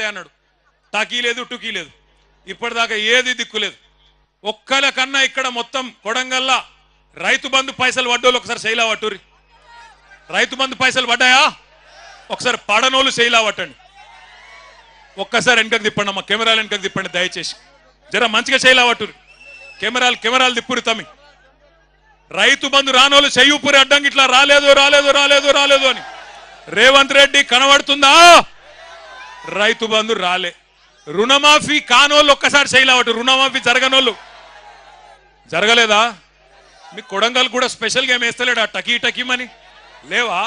అన్నాడు. టాకీ లేదు, టుకీ లేదు, ఇప్పటిదాకా ఏది దిక్కులేదు. ఒక్కల కన్నా ఇక్కడ మొత్తం కొడంగల్లా రైతు బంధు పైసలు పడ్డోళ్ళు ఒకసారి శైలా పట్టురి. రైతు బంధు పైసలు పడ్డాయా? ఒకసారి పడనోళ్ళు శైలా పట్టండి. ఒక్కసారి వెనకకు తిప్పండి అమ్మ, కెమెరాలు వెనకకు తిప్పండి దయచేసి. జర మంచిగా శైలా పట్టురి. కెమెరాలు తిప్పురి తమ్మి. రైతు బంధు రానోళ్ళు చెయ్యూపురి అడ్డంకి ఇట్లా రాలేదు రాలేదు రాలేదు రాలేదు అని. రేవంత్ రెడ్డి కనబడుతుందా? రైతు బంధు రాలే. రుణమాఫీ కానోళ్ళు ఒక్కసారి శైలావట్టు. రుణమాఫీ జరగనోళ్ళు జరగలేదా? మీ కొడంగల్ కూడా స్పెషల్గా ఏం వేస్తలేడా టకీ టకీమని? లేవా?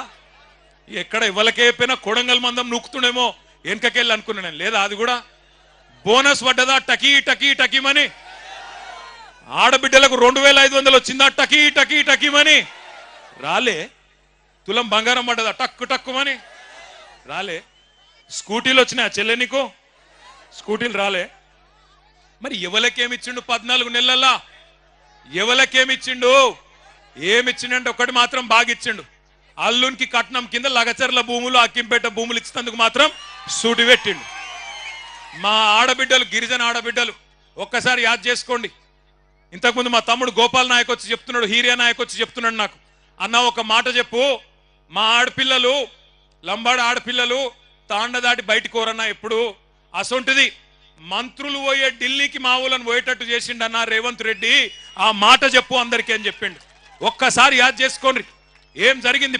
ఎక్కడ ఇవ్వలకే చెప్పినా కొడంగల్ మందం నూకుతుండేమో వెనకకెళ్ళి అనుకున్నా నేను. లేదా అది కూడా బోనస్ పడ్డదా టకీ టకీ టకీమని? ఆడబిడ్డలకు 2500 వచ్చిందా టకీ టకీ టకీమని? రాలే. తులం బంగారం పడ్డదా టక్కు టక్కుమని? రాలే. స్కూటీలు వచ్చినాయా చెల్లె నీకు? స్కూటీలు రాలే. మరి ఎవలకేమిచ్చిండు 14 నెలల్లో? ఎవలకేమిచ్చిండు? ఏమిచ్చిండంటే ఒకటి మాత్రం బాగా ఇచ్చిండు. అల్లునికి కట్నం కింద లగచర్ల భూములు, అక్కింపేట భూములు ఇచ్చినందుకు మాత్రం సూటి పెట్టిండు. మా ఆడబిడ్డలు, గిరిజన ఆడబిడ్డలు ఒక్కసారి యాద్ చేసుకోండి. ఇంతకుముందు మా తమ్ముడు గోపాల్ నాయక్ వచ్చి చెప్తున్నాడు, హీరియా నాయక్ వచ్చి చెప్తున్నాడు నాకు, అన్న ఒక మాట చెప్పు, మా ఆడపిల్లలు లంబాడ ఆడపిల్లలు తాండ దాటి బయటికి కోరన్నా ఎప్పుడు అసొంటిది మంత్రులు పోయే ఢిల్లీకి మా ఊళ్ళని పోయేటట్టు చేసిండన్నా రేవంత్ రెడ్డి, ఆ మాట చెప్పు అందరికీ అని చెప్పిండు. ఒక్కసారి యాద్ చేసుకోండి ఏం జరిగింది.